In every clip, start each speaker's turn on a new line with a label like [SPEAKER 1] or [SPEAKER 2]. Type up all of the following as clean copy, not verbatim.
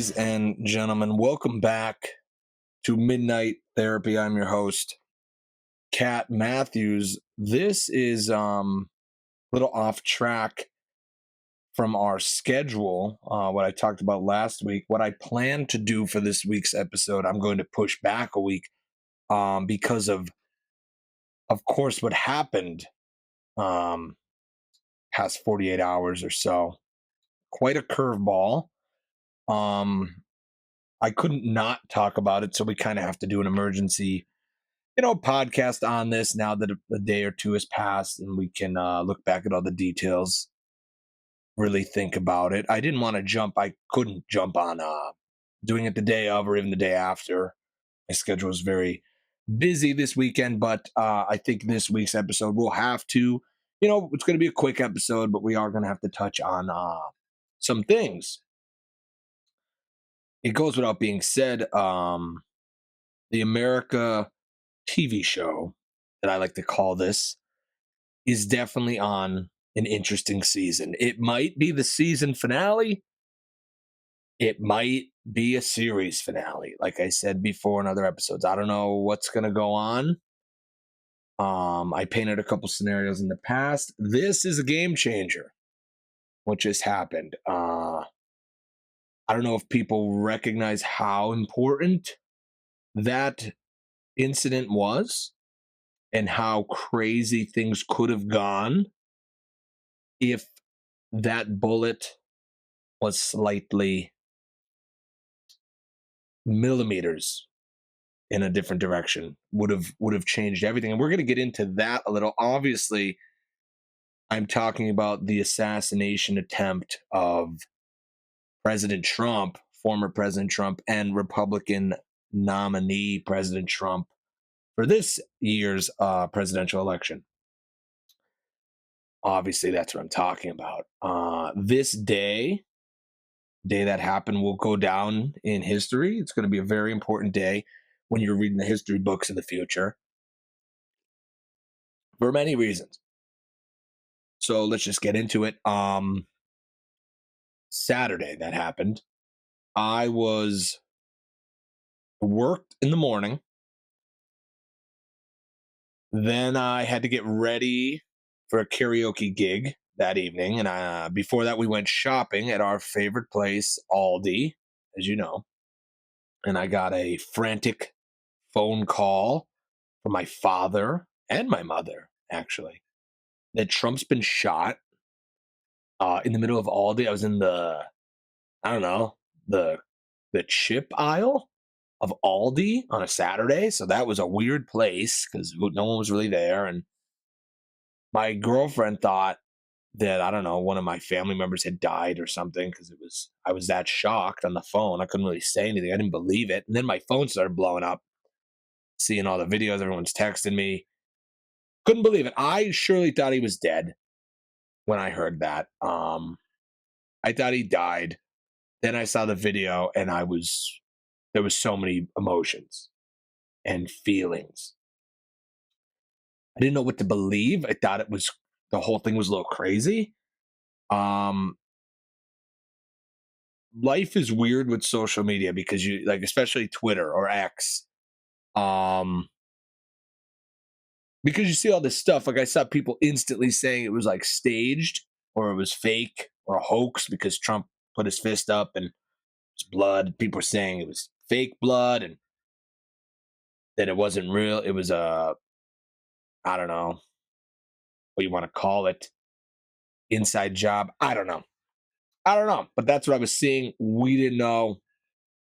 [SPEAKER 1] Ladies and gentlemen, welcome back to Midnight Therapy. I'm your host, Kat Matthews. This is a little off track from our schedule. What I talked about last week, what I plan to do for this week's episode, I'm going to push back a week because of course, what happened um, past 48 hours or so. Quite a curveball. Um, I couldn't not talk about it, so we kind of have to do an emergency, podcast on this now that a day or two has passed and we can look back at all the details, really think about it. I couldn't jump on doing it the day of or even the day after. My schedule was very busy this weekend, but I think this week's episode will have to, it's going to be a quick episode, but we are going to have to touch on some things. It goes without being said, the America TV show that I like to call this is definitely on an interesting season. It might be the season finale. It might be a series finale. Like I said before in other episodes, I don't know what's going to go on. I painted a couple scenarios in the past. This is a game changer, what just happened. I don't know if people recognize how important that incident was and how crazy things could have gone if that bullet was slightly millimeters in a different direction. Would have changed everything, and we're going to get into that a little. Obviously, I'm talking about the assassination attempt of President Trump, former President Trump, and Republican nominee President Trump for this year's presidential election. Obviously, that's what I'm talking about. This day that happened will go down in history. It's going to be a very important day when you're reading the history books in the future for many reasons. So let's just get into it. Saturday that happened. I worked in the morning. Then I had to get ready for a karaoke gig that evening. And before that, we went shopping at our favorite place, Aldi, as you know. And I got a frantic phone call from my father and my mother, actually, that Trump's been shot in the middle of Aldi. I was in I don't know, the chip aisle of Aldi on a Saturday. So that was a weird place because no one was really there. And my girlfriend thought that, I don't know, one of my family members had died or something because I was that shocked on the phone. I couldn't really say anything. I didn't believe it. And then my phone started blowing up, seeing all the videos, everyone's texting me. Couldn't believe it. I surely thought he was dead when I heard that. I thought he died. Then I saw the video and there was so many emotions and feelings. I didn't know what to believe. I thought the whole thing was a little crazy. Life is weird with social media because you especially Twitter or X. Because you see all this stuff. Like I saw people instantly saying it was like staged or it was fake or a hoax because Trump put his fist up and it's blood. People were saying it was fake blood and that it wasn't real. It was I don't know what you want to call it, inside job. I don't know. But that's what I was seeing. We didn't know.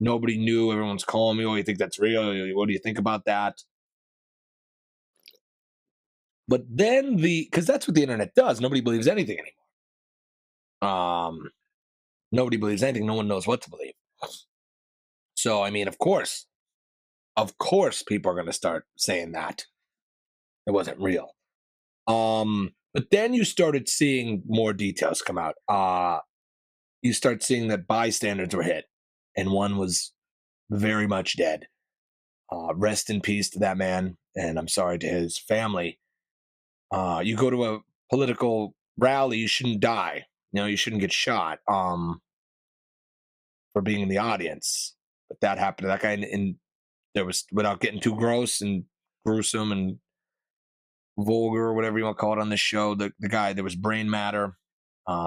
[SPEAKER 1] Nobody knew. Everyone's calling me. Oh, you think that's real? What do you think about that? But then because that's what the internet does. Nobody believes anything anymore. Nobody believes anything. No one knows what to believe. So, I mean, of course, people are going to start saying that it wasn't real. But then you started seeing more details come out. You start seeing that bystanders were hit, and one was very much dead. Rest in peace to that man, and I'm sorry to his family. You go to a political rally, you shouldn't die. You shouldn't get shot. For for being in the audience. But that happened to that guy, and there was, without getting too gross and gruesome and vulgar or whatever you want to call it on this show, the guy, there was brain matter.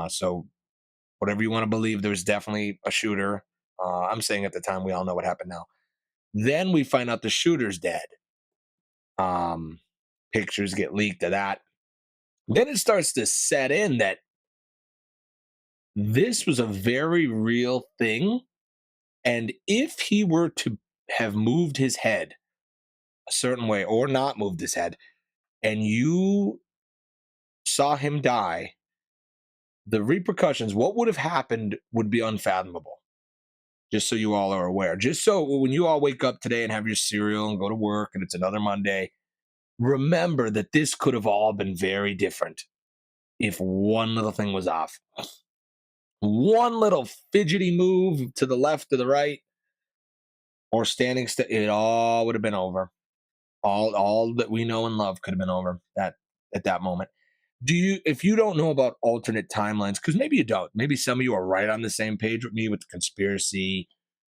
[SPEAKER 1] So whatever you want to believe, there was definitely a shooter. I'm saying at the time, we all know what happened now. Then we find out the shooter's dead. Um, Pictures get leaked of that. Then it starts to set in that this was a very real thing. And if he were to have moved his head a certain way or not moved his head, and you saw him die, the repercussions, what would have happened, would be unfathomable. Just so you all are aware. Just so when you all wake up today and have your cereal and go to work and it's another Monday, remember that this could have all been very different if one little thing was off. One little fidgety move to the left or the right, or standing still, it all would have been over. All that we know and love could have been over that at that moment. Do you, if you don't know about alternate timelines, because maybe you don't, maybe some of you are right on the same page with me with the conspiracy,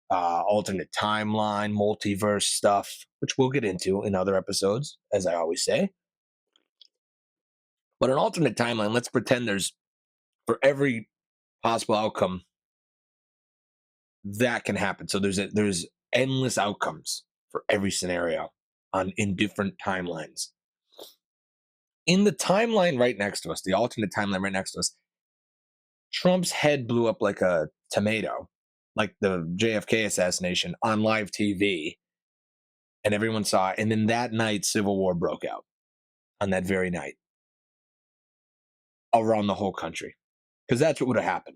[SPEAKER 1] alternate timeline, multiverse stuff, which we'll get into in other episodes, as I always say. But an alternate timeline, let's pretend there's, for every possible outcome that can happen. So there's endless outcomes for every scenario in different timelines. In the timeline right next to us, the alternate timeline right next to us, Trump's head blew up like a tomato, like the JFK assassination on live TV, and everyone saw it. And then that night, civil war broke out on that very night around the whole country, because that's what would have happened.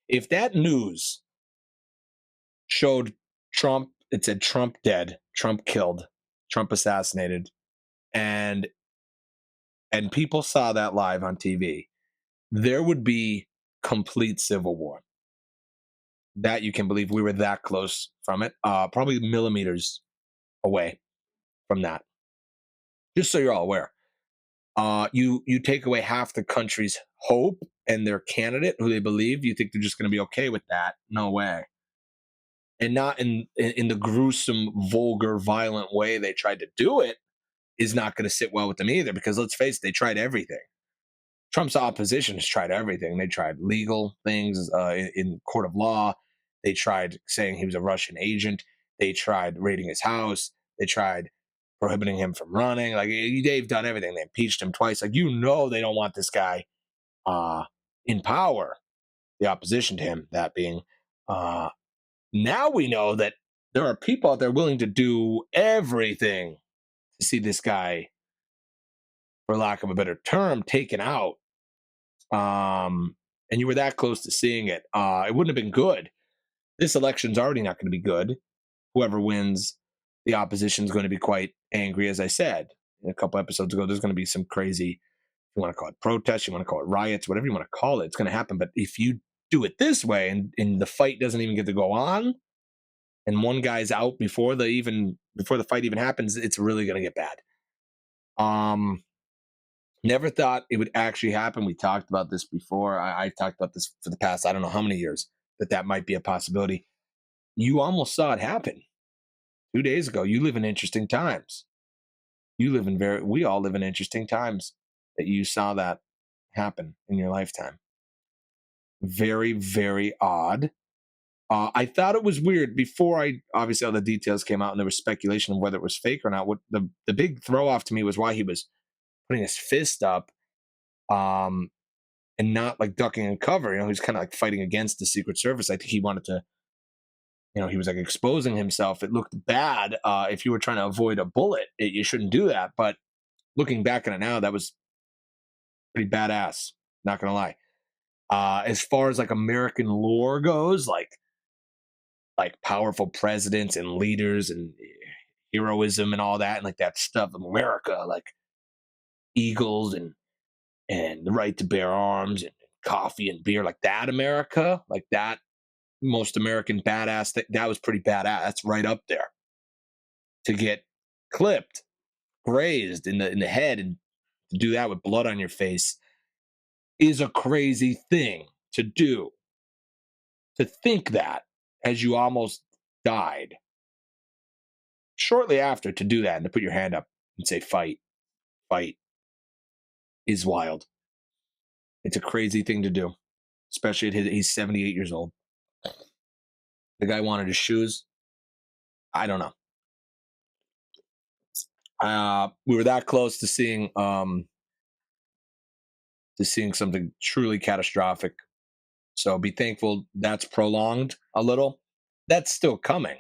[SPEAKER 1] If that news showed Trump, it said Trump dead, Trump killed, Trump assassinated, and people saw that live on TV, there would be complete civil war. That you can believe. We were that close from it, probably millimeters away from that. Just so you're all aware. You take away half the country's hope and their candidate who they believe. You think they're just going to be okay with that? No way. And not in the gruesome, vulgar, violent way they tried to do it is not going to sit well with them either. Because let's face it, they tried everything. Trump's opposition has tried everything. They tried legal things in court of law. They tried saying he was a Russian agent. They tried raiding his house. They tried prohibiting him from running. Like, they've done everything. They impeached him twice. Like, they don't want this guy in power. The opposition to him, that being. Now we know that there are people out there willing to do everything to see this guy, for lack of a better term, taken out. And you were that close to seeing it. It wouldn't have been good. This election's already not going to be good. Whoever wins, the opposition is going to be quite angry, as I said a couple episodes ago. There's going to be some crazy, you want to call it protests, you want to call it riots, whatever you want to call it, it's going to happen. But if you do it this way and the fight doesn't even get to go on, and one guy's out before the fight even happens, it's really going to get bad. Never thought it would actually happen. We talked about this before. I talked about this for the past, I don't know how many years, that might be a possibility. You almost saw it happen 2 days ago. You live in interesting times. We all live in interesting times that you saw that happen in your lifetime. Very, very odd. I thought it was weird before obviously all the details came out and there was speculation of whether it was fake or not. What the big throw off to me was why he was putting his fist up, and not like ducking and cover. He's kind of like fighting against the Secret Service. I think he wanted to, he was like exposing himself. It looked bad. If you were trying to avoid a bullet, you shouldn't do that. But looking back on it now, that was pretty badass. Not gonna lie. As far as like American lore goes, like powerful presidents and leaders and heroism and all that, and like that stuff of America, like eagles and the right to bear arms and coffee and beer, like that America, like that most American badass thing, that was pretty badass. That's right up there. To get clipped, grazed in the head, and to do that with blood on your face is a crazy thing to do. To think that as you almost died, shortly after, to do that and to put your hand up and say fight, fight, is wild. It's a crazy thing to do, especially he's 78 years old. The guy wanted his shoes. I don't know. We were that close to seeing something truly catastrophic. So be thankful that's prolonged a little. That's still coming.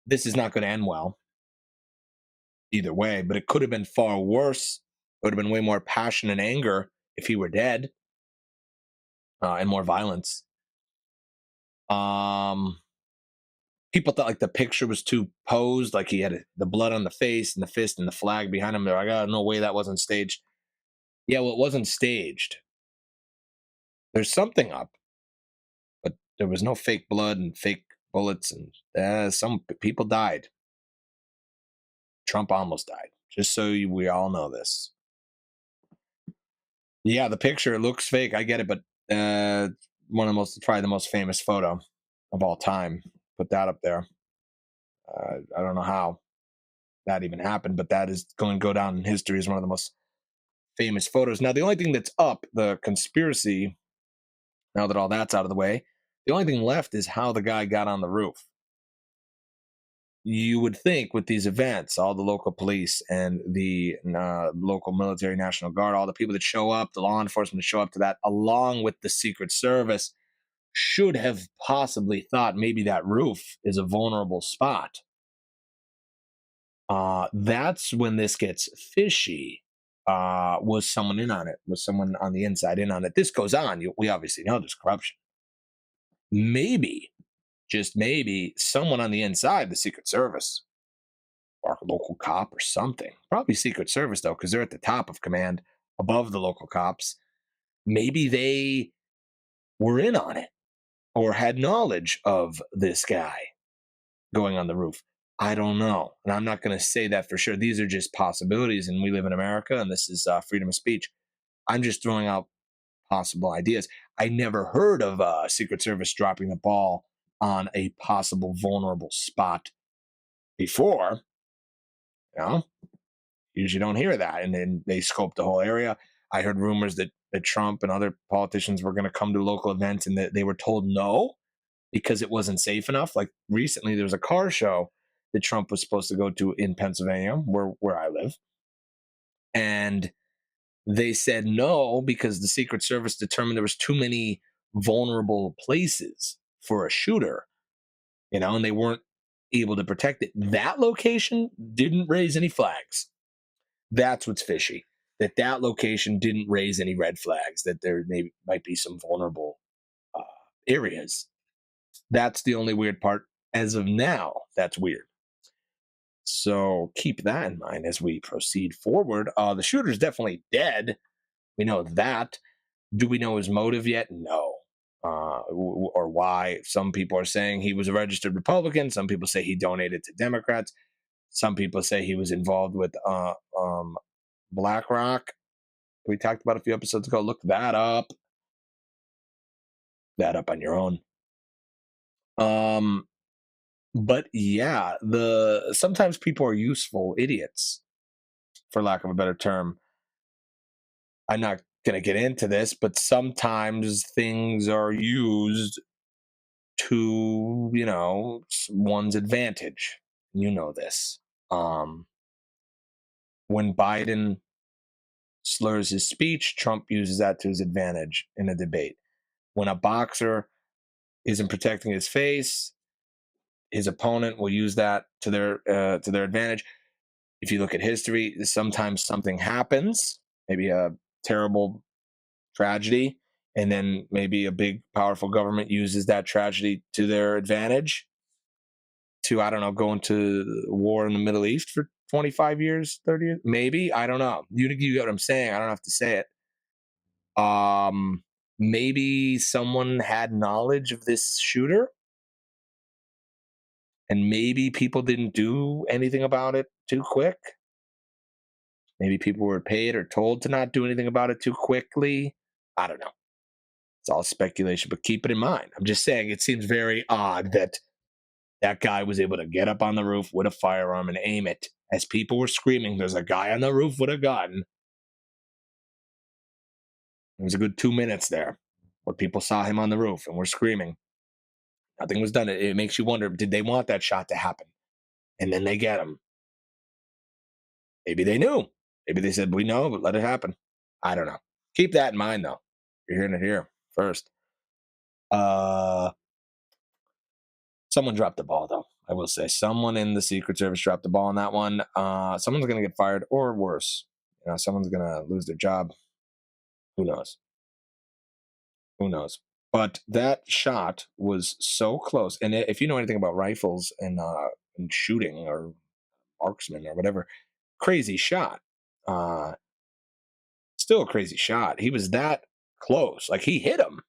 [SPEAKER 1] This is not going to end well either way, but it could have been far worse. It would have been way more passion and anger if he were dead, and more violence. Um, People thought like the picture was too posed, like he had the blood on the face and the fist and the flag behind him. They're like, oh, no way that wasn't staged. Yeah, well, it wasn't staged. There's something up, but there was no fake blood and fake bullets, and some people died. Trump almost died. Just so we all know this. Yeah, the picture looks fake. I get it, but one of the most, probably the most famous photo of all time. Put that up there. I don't know how that even happened, but that is going to go down in history as one of the most famous photos. Now, the only thing that's up, the conspiracy, now that all that's out of the way, the only thing left is how the guy got on the roof. You would think with these events, all the local police and the local military, National Guard, all the people that show up, the law enforcement that show up to that, along with the Secret Service, should have possibly thought maybe that roof is a vulnerable spot. That's when this gets fishy. Was someone in on it? Was someone on the inside in on it? This goes on. We obviously know there's corruption. Maybe, just maybe, someone on the inside, the Secret Service, or a local cop or something. Probably Secret Service, though, because they're at the top of command above the local cops. Maybe they were in on it or had knowledge of this guy going on the roof. I don't know. And I'm not going to say that for sure. These are just possibilities, and we live in America, and this is freedom of speech. I'm just throwing out possible ideas. I never heard of Secret Service dropping the ball on a possible vulnerable spot before. You know, usually don't hear that. And then they scoped the whole area. I heard rumors that Trump and other politicians were going to come to local events and that they were told no because it wasn't safe enough. Like recently, there was a car show that Trump was supposed to go to in Pennsylvania, where I live. And they said no because the Secret Service determined there was too many vulnerable places for a shooter, and they weren't able to protect it. That location didn't raise any flags. That's what's fishy. That location didn't raise any red flags. That there might be some vulnerable uh, areas. That's the only weird part as of now. That's weird. So keep that in mind as we proceed forward. The shooter's definitely dead. We know that. Do we know his motive yet? No. Or why? Some people are saying he was a registered Republican. Some people say he donated to Democrats. Some people say he was involved with BlackRock. We talked about a few episodes ago. Look that up. That up on your own. But yeah, sometimes people are useful idiots, for lack of a better term. I'm not going to get into this, but sometimes things are used to, one's advantage. You know this. When Biden slurs his speech, Trump uses that to his advantage in a debate. When a boxer isn't protecting his face, his opponent will use that to their advantage. If you look at history, sometimes something happens, maybe a terrible tragedy, and then maybe a big, powerful government uses that tragedy to their advantage to, I don't know, go into war in the Middle East for 25 years, 30 years, maybe. I don't know. You get what I'm saying. I don't have to say it. Maybe someone had knowledge of this shooter, and maybe people didn't do anything about it too quick. Maybe people were paid or told to not do anything about it too quickly. I don't know. It's all speculation, but keep it in mind. I'm just saying it seems very odd that that guy was able to get up on the roof with a firearm and aim it as people were screaming, "There's a guy on the roof with a gun." There was a good 2 minutes there where people saw him on the roof and were screaming. Nothing was done. It makes you wonder, did they want that shot to happen? And then they get him. Maybe they knew. Maybe they said, "We know, but let it happen." I don't know. Keep that in mind, though. You're hearing it here first. Uh, Someone dropped the ball, though. I will say, someone in the Secret Service dropped the ball on that one. Someone's going to get fired, or worse, someone's going to lose their job. Who knows? Who knows? But that shot was so close. And if you know anything about rifles and shooting or marksman or whatever, crazy shot. Uh, Still a crazy shot. He was that close. Like he hit him,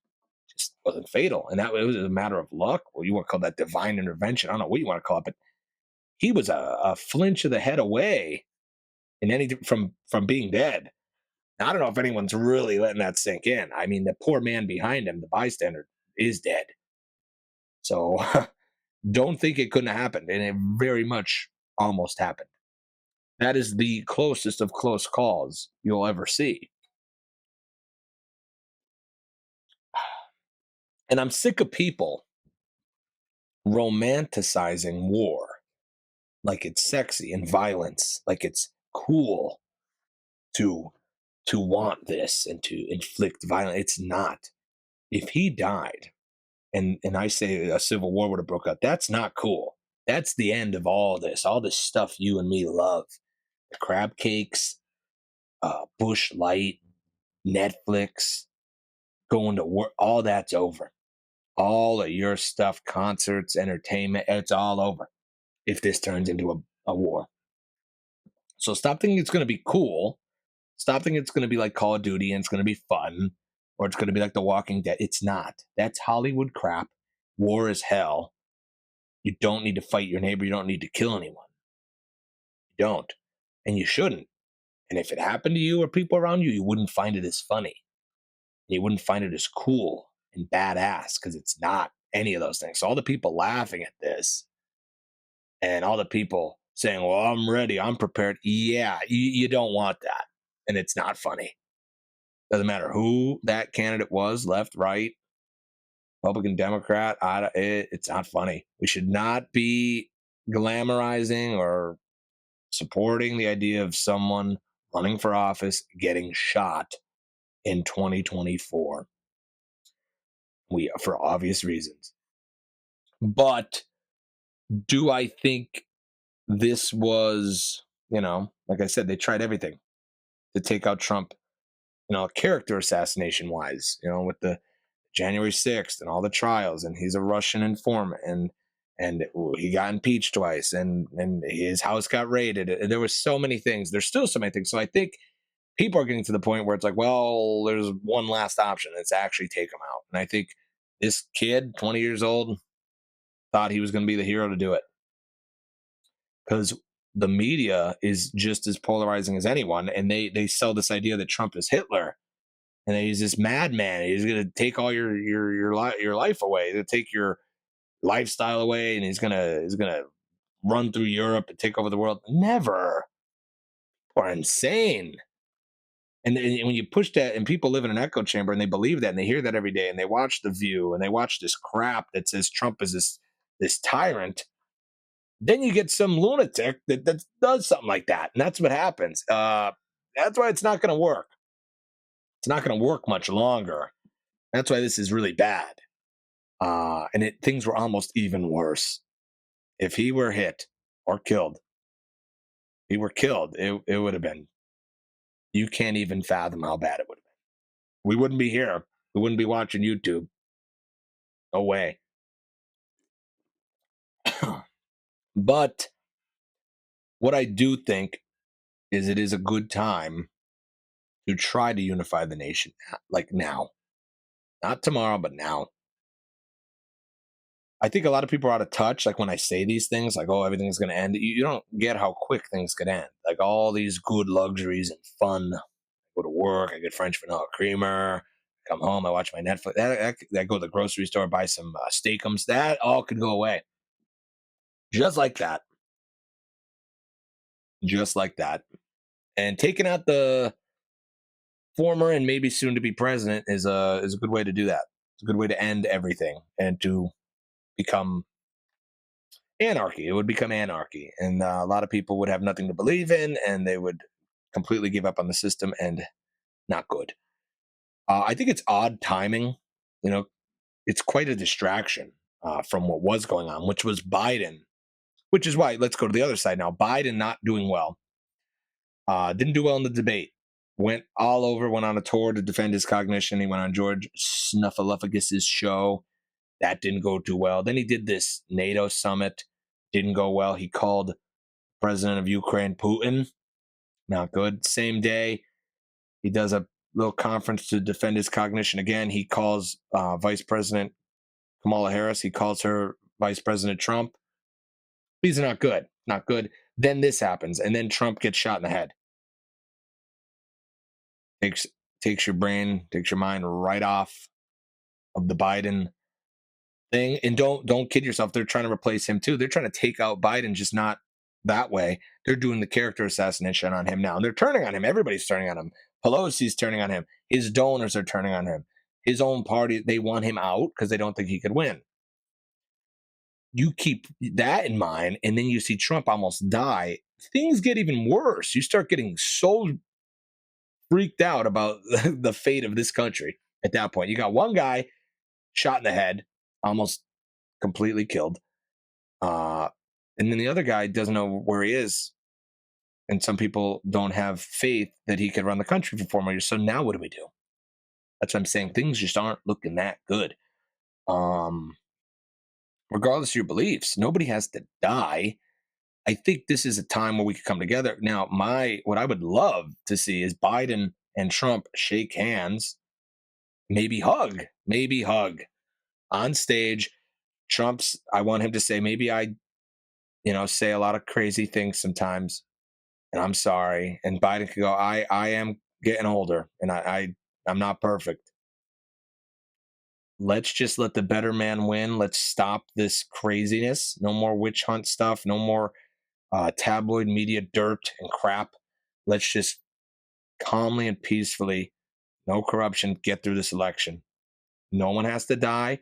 [SPEAKER 1] just wasn't fatal. And that it was a matter of luck. Well, you want to call that divine intervention. I don't know what you want to call it, but he was a flinch of the head away in any from being dead. Now, I don't know if anyone's really letting that sink in. I mean, the poor man behind him, the bystander, is dead. So don't think it couldn't have happened. And it very much almost happened. That is the closest of close calls you'll ever see. And I'm sick of people romanticizing war like it's sexy and violence, like it's cool to want this and to inflict violence. It's not. If he died and I say a civil war would have broke out, that's not cool. That's the end of all this stuff you and me love. The crab cakes, Bush Light, Netflix, going to work, all that's over. All of your stuff, concerts, entertainment, it's all over if this turns into a war. So stop thinking it's going to be cool. Stop thinking it's going to be like Call of Duty and it's going to be fun or it's going to be like The Walking Dead. It's not. That's Hollywood crap. War is hell. You don't need to fight your neighbor. You don't need to kill anyone. You don't. And you shouldn't. And if it happened to you or people around you, you wouldn't find it as funny. You wouldn't find it as cool and badass because it's not any of those things. So all the people laughing at this and all the people saying, "Well, I'm ready, I'm prepared." Yeah, you don't want that. And it's not funny. Doesn't matter who that candidate was, left, right, Republican, Democrat. It's not funny. We should not be glamorizing or supporting the idea of someone running for office getting shot in 2024. For obvious reasons. But do I think this was, like I said, they tried everything to take out Trump, character assassination wise, with the January 6th and all the trials, and he's a Russian informant, and he got impeached twice, and his house got raided. There was so many things. There's still so many things. So I think people are getting to the point where it's like, well, there's one last option. It's actually take him out. And I think this kid, 20 years old, thought he was going to be the hero to do it. Because the media is just as polarizing as anyone. And they sell this idea that Trump is Hitler. And he's this madman. He's going to take all your life away. He's going to take your lifestyle away. And he's going to run through Europe and take over the world. Never. People are insane. And when you push that, and people live in an echo chamber and they believe that and they hear that every day and they watch The View and they watch this crap that says Trump is this tyrant, then you get some lunatic that does something like that. And that's what happens. That's why it's not going to work. It's not going to work much longer. That's why this is really bad. And things were almost even worse. If he were hit or killed, it would have been. You can't even fathom how bad it would have been. We wouldn't be here. We wouldn't be watching YouTube. No way. But what I do think is it is a good time to try to unify the nation, like now. Not tomorrow, but now. I think a lot of people are out of touch. Like when I say these things, like, oh, everything's going to end. You don't get how quick things could end. Like all these good luxuries and fun. I go to work, I get French vanilla creamer, Come home, I watch my Netflix. That go to the grocery store, buy some steakums. That all could go away just like that, just like that. And taking out the former and maybe soon to be president is a good way to do that. It's a good way to end everything and to become anarchy. It would become anarchy, and a lot of people would have nothing to believe in, and they would completely give up on the system, and not good. I think it's odd timing. You know, it's quite a distraction from what was going on, which was Biden. Which is why let's go to the other side now. Biden not doing well. Didn't do well in the debate. Went all over. Went on a tour to defend his cognition. He went on George Snuffleupagus' show. That didn't go too well. Then he did this NATO summit. Didn't go well. He called president of Ukraine Putin. Not good. Same day, he does a little conference to defend his cognition again. He calls Vice President Kamala Harris. He calls her Vice President Trump. These are not good. Not good. Then this happens, and then Trump gets shot in the head. Takes takes your brain, takes your mind right off of the Biden thing. And don't kid yourself. They're trying to replace him too. They're trying to take out Biden, just not that way. They're doing the character assassination on him now. And they're turning on him. Everybody's turning on him. Pelosi's turning on him. His donors are turning on him. His own party, they want him out because they don't think he could win. You keep that in mind, and then you see Trump almost die. Things get even worse. You start getting so freaked out about the fate of this country at that point. You got one guy shot in the head, almost completely killed. And then the other guy doesn't know where he is. And some people don't have faith that he could run the country for 4 more years. So now what do we do? That's what I'm saying. Things just aren't looking that good. Regardless of your beliefs, nobody has to die. I think this is a time where we could come together. Now, what I would love to see is Biden and Trump shake hands, maybe hug on stage. I want him to say, maybe I, say a lot of crazy things sometimes, and I'm sorry. And Biden could go, I am getting older, and I'm not perfect. Let's just let the better man win. Let's stop this craziness. No more witch hunt stuff. No more tabloid media dirt and crap. Let's just calmly and peacefully, no corruption, get through this election. No one has to die.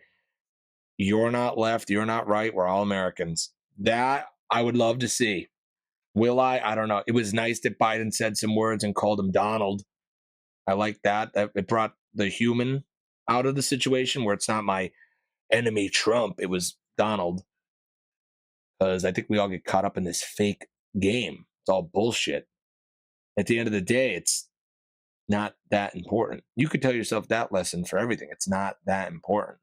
[SPEAKER 1] You're not left. You're not right. We're all Americans. That I would love to see. Will I? I don't know. It was nice that Biden said some words and called him Donald. I like that. It brought the human out of the situation where it's not my enemy Trump. It was Donald. Because I think we all get caught up in this fake game. It's all bullshit. At the end of the day, it's not that important. You could tell yourself that lesson for everything. It's not that important.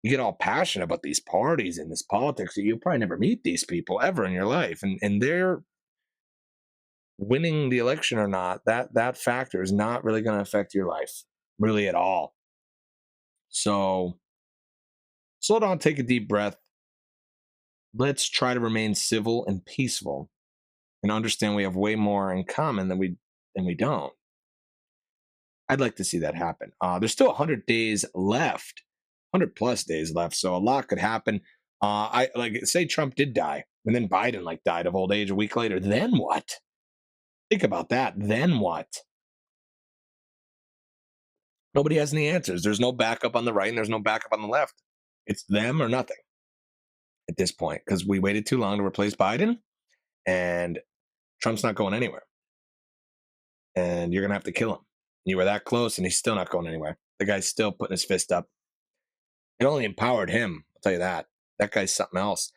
[SPEAKER 1] You get all passionate about these parties and this politics. You'll probably never meet these people ever in your life. And they're winning the election or not, that factor is not really going to affect your life really at all. So slow down, take a deep breath. Let's try to remain civil and peaceful and understand we have way more in common than we don't. I'd like to see that happen. There's still 100 days left, 100 plus days left, so a lot could happen. I like say Trump did die, and then Biden died of old age a week later. Then what? Think about that. Then what? Nobody has any answers. There's no backup on the right, and there's no backup on the left. It's them or nothing at this point because we waited too long to replace Biden, and Trump's not going anywhere. And you're going to have to kill him. You were that close, and he's still not going anywhere. The guy's still putting his fist up. It only empowered him. I'll tell you that. That guy's something else.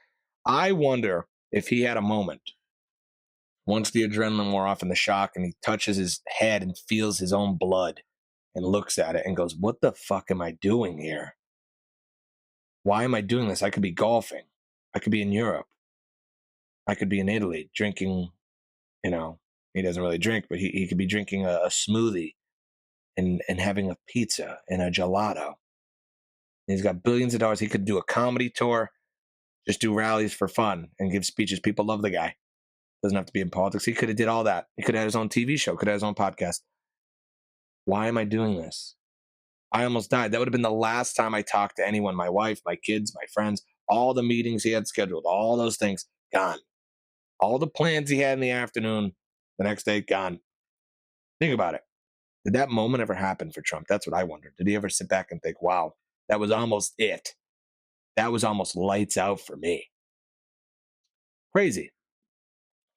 [SPEAKER 1] I wonder if he had a moment once the adrenaline wore off and the shock, and he touches his head and feels his own blood and looks at it and goes, what the fuck am I doing here? Why am I doing this? I could be golfing. I could be in Europe. I could be in Italy drinking, he doesn't really drink, but he could be drinking a smoothie and having a pizza and a gelato. He's got billions of dollars. He could do a comedy tour, just do rallies for fun and give speeches. People love the guy. Doesn't have to be in politics. He could have did all that. He could have had his own TV show, could have had his own podcast. Why am I doing this? I almost died. That would have been the last time I talked to anyone, my wife, my kids, my friends, all the meetings he had scheduled, all those things gone. All the plans he had in the afternoon, the next day gone. Think about it. Did that moment ever happen for Trump? That's what I wondered. Did he ever sit back and think, wow, that was almost it? That was almost lights out for me. Crazy,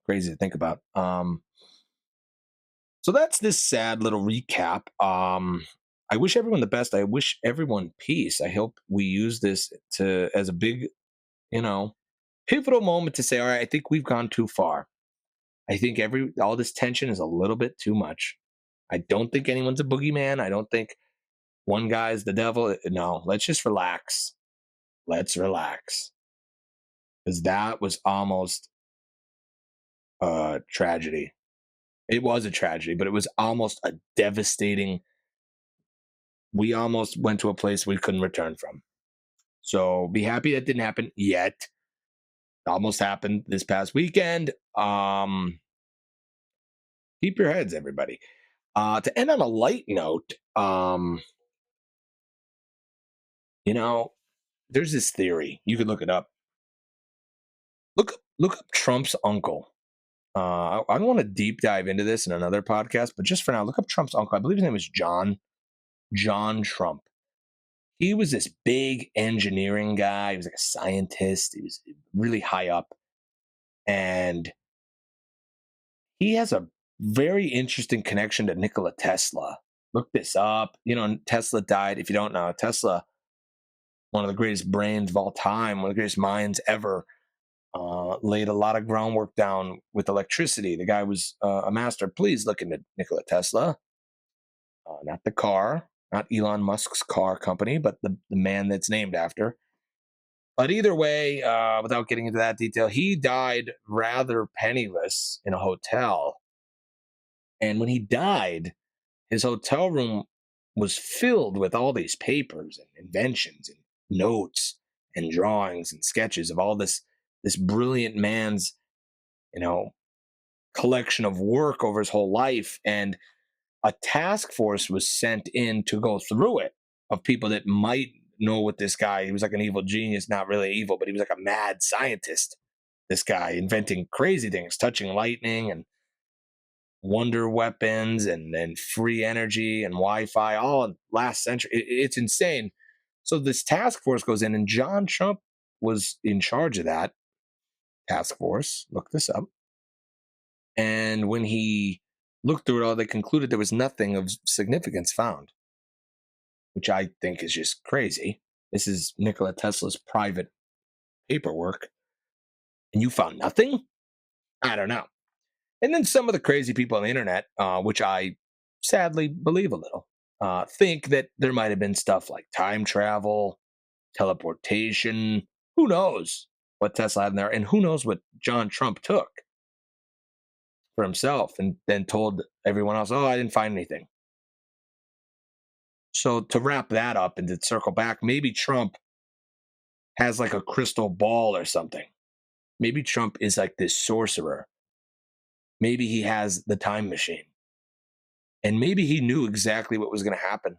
[SPEAKER 1] crazy to think about. So that's this sad little recap. I wish everyone the best. I wish everyone peace. I hope we use this to as a big, you know, pivotal moment to say, all right, I think we've gone too far. I think all this tension is a little bit too much. I don't think anyone's a boogeyman. I don't think one guy's the devil. No, let's just relax. Let's relax. Because that was almost a tragedy. It was a tragedy, but it was almost a devastating. We almost went to a place we couldn't return from. So be happy that didn't happen yet. It almost happened this past weekend. Keep your heads, everybody. To end on a light note, you know, there's this theory. You could look it up. Look up Trump's uncle. I don't want to deep dive into this in another podcast, but just for now, look up Trump's uncle. I believe his name is John Trump. He was this big engineering guy. He was like a scientist. He was really high up. And he has a very interesting connection to Nikola Tesla. Look this up. Tesla died. If you don't know, Tesla, one of the greatest brains of all time, one of the greatest minds ever, laid a lot of groundwork down with electricity. The guy was a master. Please look into Nikola Tesla, not the car, not Elon Musk's car company, but the man that's named after. But either way, without getting into that detail, he died rather penniless in a hotel. And when he died, his hotel room was filled with all these papers and inventions and notes and drawings and sketches of all this brilliant man's, you know, collection of work over his whole life. And a task force was sent in to go through it of people that might know what this guy. He was like an evil genius, not really evil, but he was like a mad scientist. This guy inventing crazy things, touching lightning and wonder weapons and free energy and Wi-Fi, all in last century. It's insane. So this task force goes in, and John Trump was in charge of that task force. Look this up. And when he looked through it all, they concluded there was nothing of significance found, which I think is just crazy. This is Nikola Tesla's private paperwork, and you found nothing? I don't know. And then some of the crazy people on the internet, which I sadly believe a little, think that there might have been stuff like time travel, teleportation. Who knows what Tesla had in there? And who knows what John Trump took for himself and then told everyone else, oh, I didn't find anything. So to wrap that up and to circle back, maybe Trump has like a crystal ball or something. Maybe Trump is like this sorcerer. Maybe he has the time machine. And maybe he knew exactly what was going to happen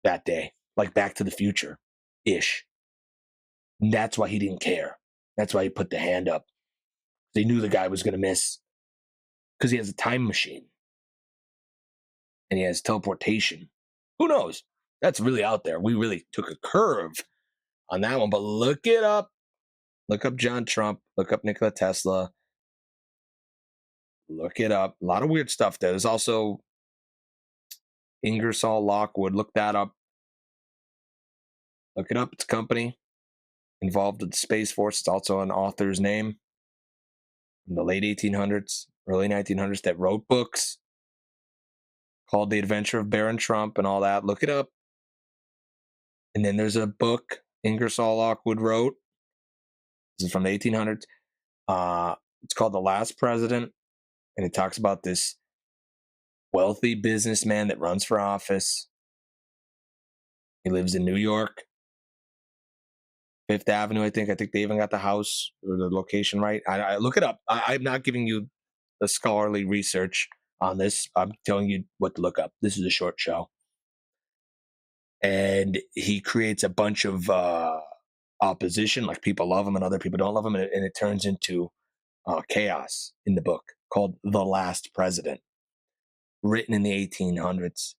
[SPEAKER 1] that day, like Back to the Future ish. And that's why he didn't care. That's why he put the hand up. They knew the guy was going to miss because he has a time machine and he has teleportation. Who knows? That's really out there. We really took a curve on that one, but look it up. Look up John Trump. Look up Nikola Tesla. Look it up. A lot of weird stuff there. There's also Ingersoll Lockwood. Look that up. Look it up. It's a company involved with the Space Force. It's also an author's name in the late 1800s, early 1900s that wrote books called The Adventure of Baron Trump and all that. Look it up. And then there's a book Ingersoll Lockwood wrote. This is from the 1800s. It's called The Last President. And it talks about this wealthy businessman that runs for office. He lives in New York, Fifth Avenue, I think. I think they even got the house or the location right. I look it up. I'm not giving you the scholarly research on this. I'm telling you what to look up. This is a short show. and he creates a bunch of opposition, like people love him and other people don't love him, and it turns into chaos in the book called The Last President, written in the 1800s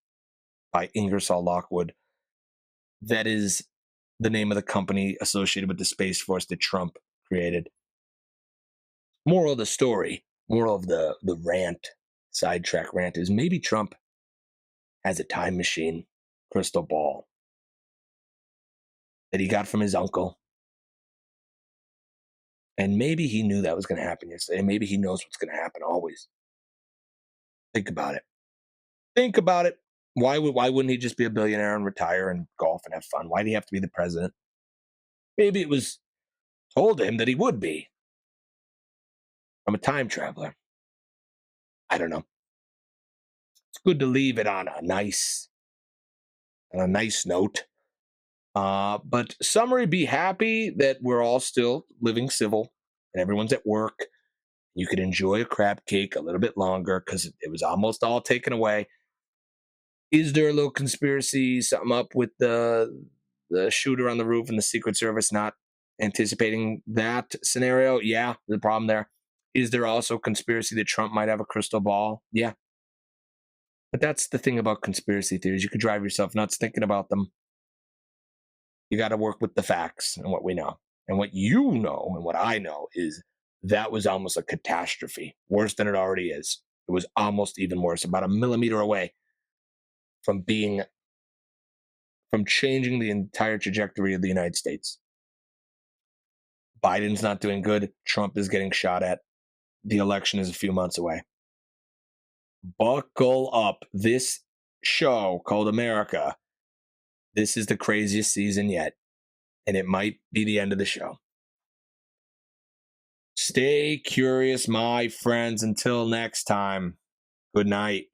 [SPEAKER 1] by Ingersoll Lockwood. That is the name of the company associated with the Space Force that Trump created. Moral of the story, moral of the rant, sidetrack rant, is maybe Trump has a time machine crystal ball that he got from his uncle. And maybe he knew that was going to happen yesterday. Maybe he knows what's going to happen always. Think about it. Think about it. Why wouldn't he just be a billionaire and retire and golf and have fun? Why do he have to be the president? Maybe it was told to him that he would be. I'm a time traveler. I don't know. It's good to leave it on a nice note. But summary: be happy that we're all still living civil and everyone's at work. You could enjoy a crab cake a little bit longer because it was almost all taken away. Is there a little conspiracy, something up with the shooter on the roof and the Secret Service not anticipating that scenario? Yeah, the problem there. Is there also conspiracy that Trump might have a crystal ball? Yeah. But that's the thing about conspiracy theories. You could drive yourself nuts thinking about them. You got to work with the facts and what we know. And what you know and what I know is that was almost a catastrophe, worse than it already is. It was almost even worse, about a millimeter away from being from changing the entire trajectory of the United States. Biden's not doing good. Trump is getting shot at. The election is a few months away. Buckle up. This show called America, this is the craziest season yet, and it might be the end of the show. Stay curious, my friends. Until next time, good night.